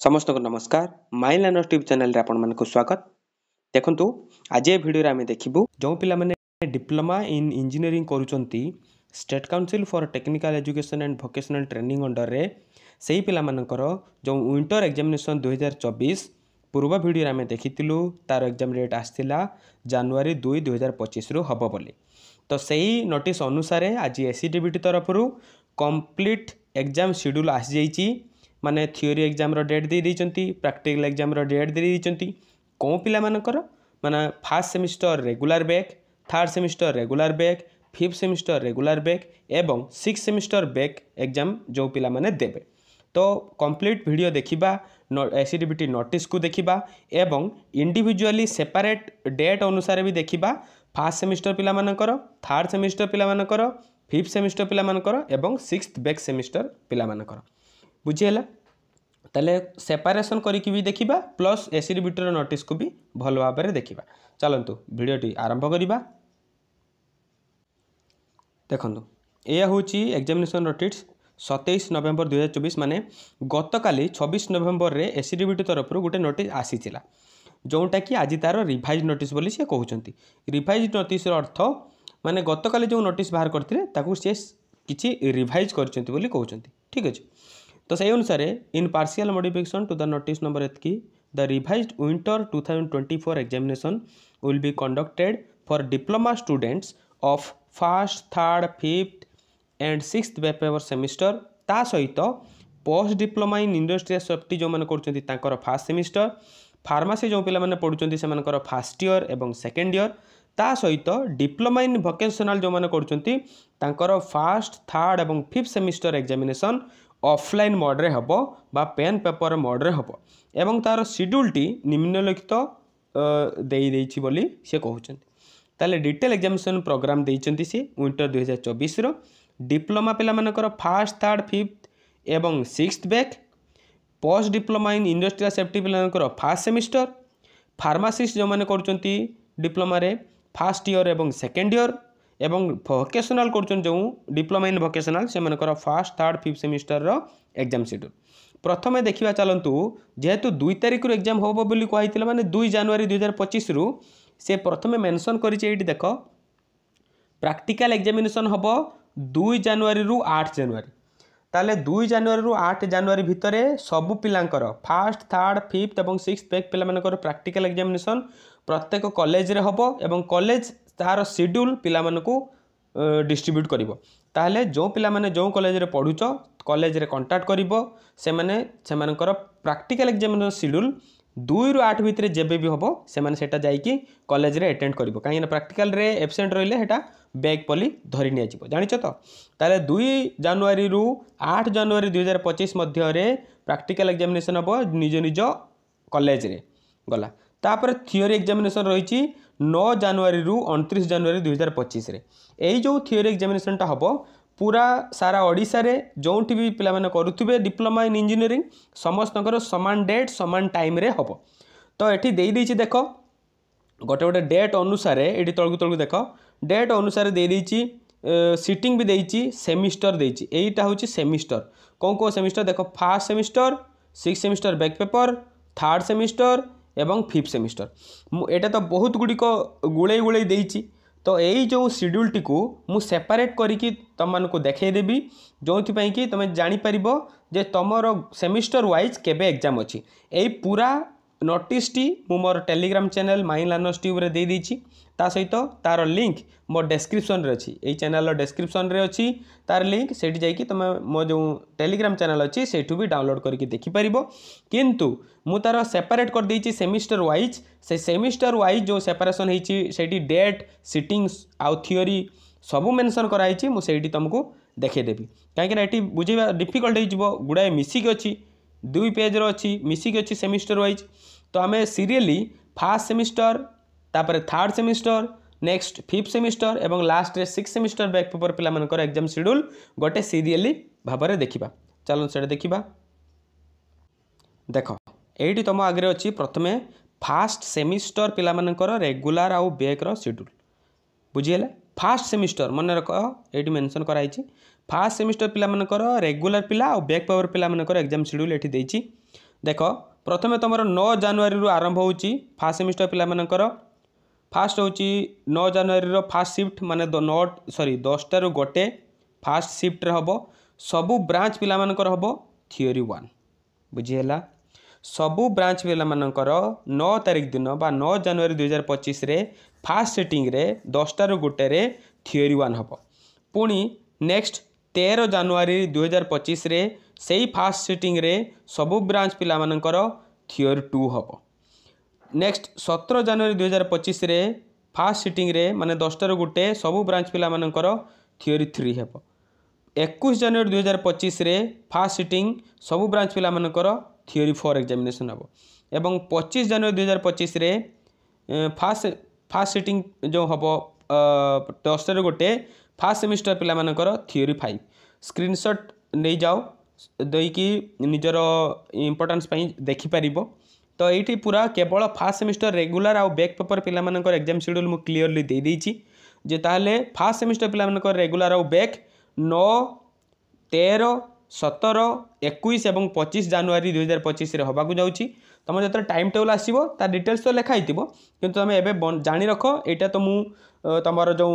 समस्त को नमस्कार माई लर्नर्स ट्यूब चैनल रे आपण मानक स्वागत। देखंतु आज ए वीडियो रे आमे देखिबु जो पिला माने डिप्लोमा इन इंजीनियरिंग करूचंती state council for technical education and vocational training under रे सेही पिला मानकर जो विंटर एग्जामिनेशन 2024 पूर्व वीडियो रे आमे देखितिलु तार एग्जाम डेट आस्थिला जनवरी 2 2025 रु हबो बोली। तो सेही नोटिस अनुसार आज एससीडीबीटी तरफ रु कंप्लीट एग्जाम शेड्यूल आसी जाईची। माने थ्योरी एग्जाम रो डेट दे देइचंती, प्रैक्टिकल एग्जाम रो डेट दे देइचंती। को पिला मानकर माने first semester regular back, third semester regular back, fifth semester regular back एवं सिक्स सेमिस्टर बैक एग्जाम जो पिला माने देबे। तो कंप्लीट वीडियो देखिबा, एससीडीबीटी नोटिस को देखिबा एवं इंडिविजुअली सेपरेट डेट अनुसार भी देखिबा। फर्स्ट सेमिस्टर पिला मानकर, थर्ड सेमिस्टर पिला मानकर, फिफ्थ सेमिस्टर पिला मानकर एवं सिक्स्थ बैक सेमिस्टर पिला मानकर बुझीला। ताले सेपरेशन करके भी देखिबा प्लस एससीडीबीटी नोटिस को भी भल भाव में देखिबा। चलंतु वीडियोटी आरंभ करिबा। देखंतु एया होची एग्जामिनेशन नोटिस 27 नवेम्बर 2024 माने गतकाली 26 नवेम्बर रे एससीडीबीटी तरफ गोटे नोटिस आसीथिला जोटा कि आज तार रिवाइज नोटिस बोली से कहउचंती। रिवाइज नोटिस अर्थ माने गतकाली जो नोटिस बाहर करथिले ताकू से किछि रिवाइज करचंती बोली कहउचंती। ठीक अछि। तो से अनुसार in partial modification to the notice number एतकी the revised winter 2024 examination will be conducted for diploma students of first, third, fifth and sixth back paper semester ता सहित post diploma in industrial safety जो मैंने करछंती तांकर first semester, pharmacy जो पिला माने पढुचंती सेमानकर first year एवं सेकेंड ईयर ता सहित डिप्लोमा इन वोकेशनल जो मैंने करछंती तांकर फर्स्ट, थर्ड एवं fifth semester examination offline mode रे हबो बा पेन पेपर मोड रे हबो एवं तार शेड्यूल टी निम्नलिखित देई देइछि बोली से कहउचंती। ताले डिटेल एग्जामिनेशन प्रोग्राम देइचंती से विंटर 2024 रो डिप्लोमा पिला मानकर फर्स्ट, थर्ड, फिफ्थ एवं sixth back, post diploma in industrial safety पिला मानकर फर्स्ट सेमिस्टर, फार्मासिस्ट जो माने करचंती डिप्लोमा रे फर्स्ट ईयर एवं सेकेंड ईयर एवं वोकेशनल करछन जो डिप्लोमा इन वोकेशनल से मानकर फर्स्ट, थर्ड, फिफ्थ सेमिस्टर रो एग्जाम शेड्यूल। प्रथमे देखिबा चलंतु जेहेतु 2 तारिख रो एग्जाम होबो बोली कहैतिला माने 2 जनवरी 2025 रु से प्रथमे मेंशन करिछि। एठी देखो प्रैक्टिकल एग्जामिनेशन होबो 2 जनवरी रु 8 जनवरी। ताले 2 जनवरी रु 8 जनवरी भितरे सबु पिलांकर फर्स्ट, थर्ड, फिफ्थ एवं सिक्स्थ बैक पिला मानकर प्रैक्टिकल एग्जामिनेशन प्रत्येक कॉलेज रे होबो एवं कॉलेज तार शेड्यूल पिला मानकू डिस्ट्रीब्यूट करिवो। ताहले जो पिला माने जो कॉलेज रे पढुचो कॉलेज रे कांटेक्ट करिवो से माने सेमानकर प्रैक्टिकल एग्जामिनेशन शेड्यूल 2 रु 8 भितरे जेबे भी होबो से माने सेटा जाई कि कॉलेज रे अटेंड करिवो। काहे ना प्रैक्टिकल रे एब्सेंट रहिले हेटा बैक पली धरि निया जिवो जानिछो तो। ताले 2 जनवरी रु 8 जनवरी 2025 मध्य रे प्रैक्टिकल एग्जामिनेशन होबो निज निज कॉलेज रे गला। तापर थ्योरी एग्जामिनेशन रहिछि 9 जनवरी रु 29 जनवरी 2025 रे। एई जो थ्योरी एग्जामिनेशन टा हबो पूरा सारा ओडिसा रे जोंठी भी पिला माने करूथिबे डिप्लोमा इन इंजीनियरिंग समस्तकर समान डेट समान टाइम रे हबो। तो एठी देई दैछि देखो गोटे गोटे डेट अनुसार एठी तळगु तळगु देखो डेट अनुसार देई दैछि सीटिंग भी देइछि सेमिस्टर देइछि। एईटा होछि सेमिस्टर को सेमिस्टर देखो first semester, six semester back paper, third semester एवं फिफ्थ सेमिस्टर। एटा तो बहुत गुड़िक गुड़े गुड़े देइछि। तो यही जो शेड्यूल टी को मु सेपरेट करिकी तुम मानको देखैदेबी जो कि तुम जापर जे तुमर सेमिस्टर वाइज केबे एग्जाम अच्छी। यही पूरा नोटिस टी मु मोर Telegram channel My Learners Tube रे दे देइछि। ता सहित तार लिंक मो डिस्क्रिप्शन रे अछि। एई चैनल रो डिस्क्रिप्शन रे अछि तार लिंक सेठी जाई कि तुम मो जो टेलीग्राम चैनल अछि सेठू भी डाउनलोड करके देखि परिबो। किंतु मु तार सेपरेट कर देइछि सेमिस्टर वाइज। से सेमिस्टर वाइज जो सेपरेशन हेछि सेठी डेट, सिटिंग्स आउ थ्योरी सबु मेंशन कराइछि। मु सेठी तुमको देखै देबी काहे कि एठी बुझिबा डिफिकल्ट हे जिवो गुडाए मिसिक अछि 2 पेज रो अछि मिसिक अछि सेमिस्टर वाइज। तो आमे सीरियली फर्स्ट सेमिस्टर तापर third semester next fifth semester एवं लास्ट रे सिक्स सेमिस्टर बैक पेपर पिला मानकर एग्जाम शेड्यूल गोटे सीरियली भाबरे देखिबा। चलो सेटा देखिबा। देखो एठी तुम आगे अछि प्रथमे फर्स्ट सेमिस्टर पिला मानकर रेगुलर आउ बैक रो शेड्यूल बुझिएला। फर्स्ट सेमिस्टर मन रख एठी मेंशन कराइछि फर्स्ट सेमिस्टर पिला मानकर रेगुलर पिला आउ बैक पेपर पिला मानकर एग्जाम शेड्यूल एठी देइछि। देख प्रथम तुम 9 जनवरी रु आरंभ होची फास्ट सेमिस्टर पिला मानकर फास्ट होची 9 जनवरी रो फास्ट शिफ्ट माने 10टा रु गोटे फास्ट शिफ्ट रे हबो सबु ब्रांच पिला मानकर हबो थियोरी 1 बुझीला सबु ब्रांच पिला मानकर 9 तारिख दिन बा 9 जनवरी 2025 रे फास्ट सिटिंग रे 10टा रु गोटे रे थियोरी 1 हबो पुणी नेक्स्ट 13 जनवरी 2025 रे सेही फास्ट सिटिंग रे सबु ब्रांच पिला मानकर थियोरी 2 हबो नेक्स्ट 17 जनवरी 2025 रे फास्ट सिटिंग रे माने 10टा रु गोटे सबु ब्रांच पिला मानकर थियोरी 3 हेबो 21 जनवरी 2025 रे फास्ट सिटिंग सबु ब्रांच पिला मानकर थियोरी 4 एग्जामिनेशन हेबो एवं 25 जनवरी 2025 रे फास्ट सिटिंग जो हेबो 10टा रु गोटे फास्ट सेमिस्टर पिला मानकर थियोरी 5 स्क्रीनशॉट नहीं जाओ देकी निजर इंपोर्टेंस देखि पारिबो तो ये पूरा केवल फास्ट सेमिस्टर रेगुलर आउ बैक पेपर पिला मानकर एग्जाम शेड्यूल मु क्लियरली दे देइछि जे ताले फास्ट सेमिस्टर पिला मानकर रेगुलर आउ बैक 9 13 17 21 और 25 जनवरी 2025 रे होबाकू जाउछि तुम जो टाइम टेबल आसीबो ता डिटेल्स तो लिखाई किंतु तुम एबे जानि रख एटा तो मु तुमर जो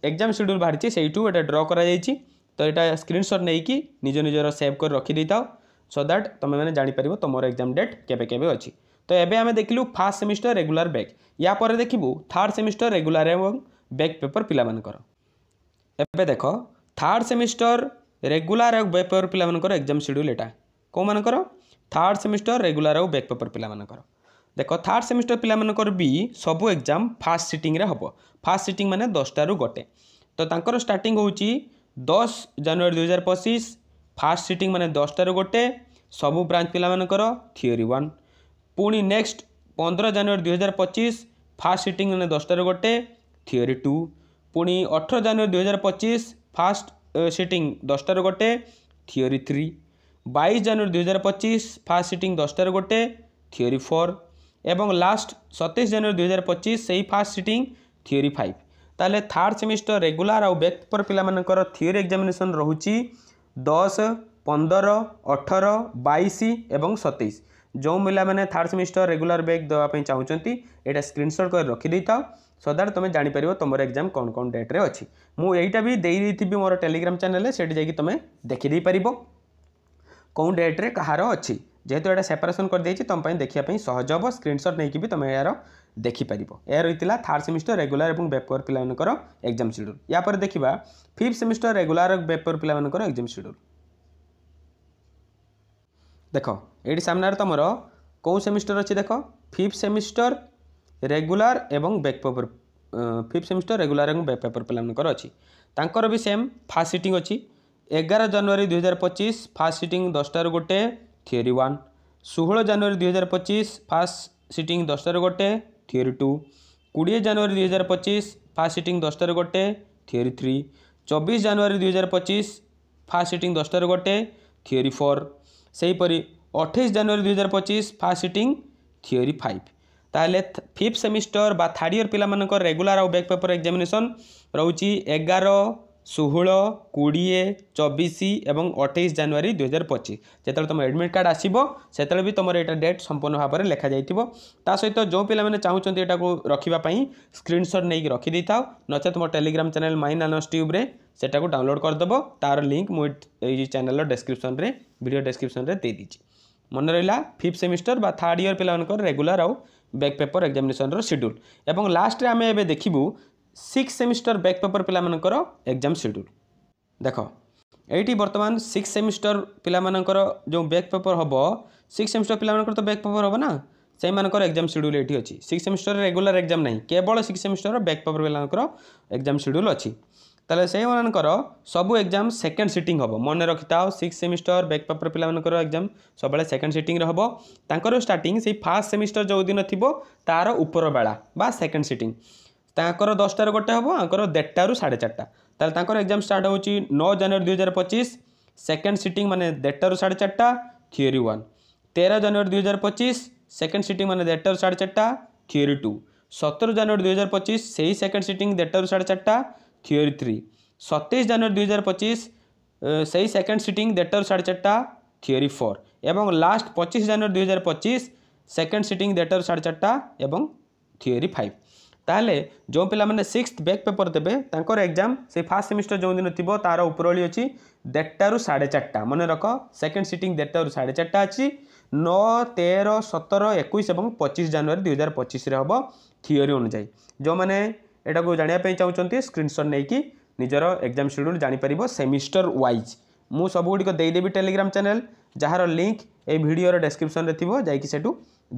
एग्जाम शेड्यूल बाहरी सेठू एटा ड्र करा जाइछि तो यहाँ स्क्रीनशॉट नहीं कि निज निजर सेव कर रखी था सो दैट तुम मैंने जापर तुम एग्जाम डेट केबे केबे अच्छी तो एबे आमे देखिलु फास्ट सेमिस्टर रेगुलर बैक या पर देखिबु थर्ड सेमिस्टर रेगुलर एवं बैक पेपर पिला मानकर एबे देख थर्ड सेमिस्टर रेगुलर और बैक पेपर पिला मानकर एग्जाम शेड्यूल एटा को मानकर थर्ड सेमिस्टर रेगुलर और बैक पेपर पिला मानकर देख थर्ड सेमिस्टर पिला मानकर भी सबु एग्जाम फास्ट सिटिंग रे हबो फास्ट सिटिंग माने 10टा रु गोटे तो तांकर स्टार्टिंग होची 10 जनवरी 2025 फास्ट सिटिंग माने 10टा रु गोटे सबु ब्रांच पिला मानकर थियोरी 1 पुणी नेक्स्ट 15 जनवरी 2025 फास्ट सिटिंग माने 10टा रु गोटे थियोरी 2 पुणी 18 जनवरी 2025 फास्ट सिटिंग 10टा रु गोटे थियोरी 3 22 जनवरी 2025 फास्ट सिटिंग 10टा रु गोटे थियोरी 4 एवं लास्ट 27 जनवरी 2025 सही फास्ट सिटिंग थियोरी 5 ताले थर्ड सेमिस्टर रेगुलर आउ बैक पेपर पिला मानकर थियोरी एग्जामिनेशन रहुची 10 15 18 22 एवं 27 जो मिला मैंने थर्ड सेमिस्टर रेगुलर बैक देवाई चाहूँगी यहाँ स्क्रीनशॉट कर रखी देता सो दैट तुम जापर तुम एग्जाम कौन कौन डेट रे अच्छी मुझा भी देती मोर टेलीग्राम चैनल से तुम देखी पार कौन डेट रे कहार अच्छी जेहेतु यहाँ सेपरेसन कर देती तुम देखा सहज हम स्क्रीनशॉट नहीं भी तुम यार देखिपर यह रही थर्ड सेमिस्टर रेगुलर और बैक पेपर पिला एग्जाम शेड्यूल या पर देखा फिफ्थ सेमिस्टर रेगुलर और बैक पेपर पिला एग्जाम शेड्यूल देख ये सामने तुम कौ सेमिस्टर अच्छी देख फिफ्थ सेमिस्टर रेगुलर एवं back paper fifth semester regular और बैक पेपर पिला अच्छी तांकर भी सेम फास्ट सिटिंग अच्छी 11 जनवरी 2025 फास्ट सिटिंग 10टा रु गोटे थियोरी 1 16 जनवरी 2025 फास्ट सिटिंग 10टा रु गोटे थियोरी 2 20 जनवरी 2025 फास्ट सिटिंग 10टा रु गोटे थियोरी 3 24 जनवरी 2025 फास्ट सिटिंग 10टा रु गोटे थियोरी 4 सेहीपरि 28 जनवरी 2025 फास्ट सिटिंग थियोरी 5 ताहले फिफ्थ सेमिस्टर बा थर्ड ईयर पिला मानकर रेगुलर और बैक पेपर एग्जामिनेशन रोची 11 16 20 24 एवं 28 जनवरी 2025 जो तुम एडमिट कार्ड आसो से भी तुम यहाँ डेट संपूर्ण भाव में लिखा जा सहित जो पिला मैंने चाहते यहाँ को रखापी स्क्रीनशॉट नहीं रखी दे था नचेत मो Telegram channel mine honours tube रे सेटा को डाउनलोड करदेव तार लिंक मुझे चैनल डिस्क्रिप्शन रे वीडियो डिस्क्रिप्शन रे दे दीजिए मन रहा फिफ्थ सेमिस्टर बा थर्ड ईयर पिला रेगुलर आउ बैक पेपर एग्जामिनेशन शेड्यूल एवं लास्ट आम ए देखू सिक्स सेमिस्टर बैक पेपर पिला एग्जाम शेड्यूल देख ये बर्तमान सिक्स सेमिस्टर पिला जो बैक पेपर हम सिक्स सेमिस्टर पिला तो बैक पेपर हम ना से एग्जाम शेड्यूल ये अच्छी सिक्स सेमिस्टर रेगुलर एग्जाम नहीं केवल सिक्स सेमिस्टर बैक पेपर पिला एग्जाम शेड्यूल अच्छी ताले से मानकर सबू एग्जाम सेकेंड सिटिंग हम मन रखी था सिक्स सेमिस्टर बैक पेपर पिला एग्जाम सब सेकेंड सिटिंग हम तांकर स्टार्टिंग से फास्ट सेमिस्टर जो दिन थी तार ऊपर बेला बा सेकेंड सिटिंग तांकर 10टा रु गोटे हम आंकर 1:30 रु 4:30 ताले तांकर एग्जाम स्टार्ट होची 9 जनवरी 2025 सेकेंड सिटिंग माने 1:30 रु 4:30 थियोरी 1 13 जनवरी 2025 सेकेंड सिटिंग माने 1:30 रु 4:30 थियोरी 2 17 जनवरी 2025 सही सेकेंड सिटिंग 1:30 रु 4:30 थियोरी 3 27 जनवरी 2025 सही सेकेंड सिटिंग 1:30 रु 4:30 थियोरी 4 एवं लास्ट 25 जनवरी 2025 सेकेंड सिटिंग डेटर 4:30 एवं थियोरी 5 ताहले जो पिला माने 6th बैक पेपर देबे तांकर एग्जाम से फर्स्ट सेमिस्टर जो दिन थिबो तार उपरली अछि 1:30 4:30 मन रख सेकेंड सिटिंग 1:30 4:30 अछि 9 13 17 21 एवं 25 जनवरी 2025 रे हबो थियोरी अनुसार जो माने एटा को जानिया पे चाहउचंती स्क्रीनशॉट नै कि निजर एग्जाम शेड्यूल जानि परिबो सेमिस्टर वाइज मु सब गुडी को देई देबी टेलीग्राम चैनल जहार लिंक ए वीडियो रो डिस्क्रिप्शन रे थिबो जाई कि सेटू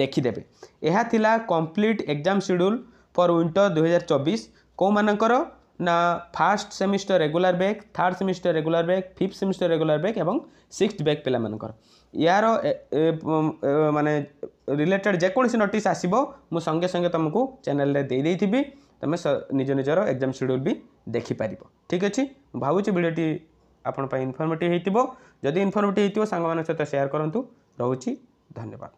देखि देबे एहा थिला complete exam schedule for winter 2024 को मानकर ना first semester regular back third semester regular back fifth semester regular back एवं सिक्स्थ बैक पिला मानकर यार माने रिलेटेड जेकोसी नोटिस आसीबो मु संगे संगे तुमको चैनल रे दे देइथिबी तुम निज निजर एग्जाम शेड्यूल भी देखि पारिबो ठीक अछि भाबुची वीडियोटी आपण पय इन्फॉर्मेटिव हेतिबो जदि इन्फॉर्मेटिव हेतिबो संग मान सहित शेयर करंतु रहउची धन्यवाद।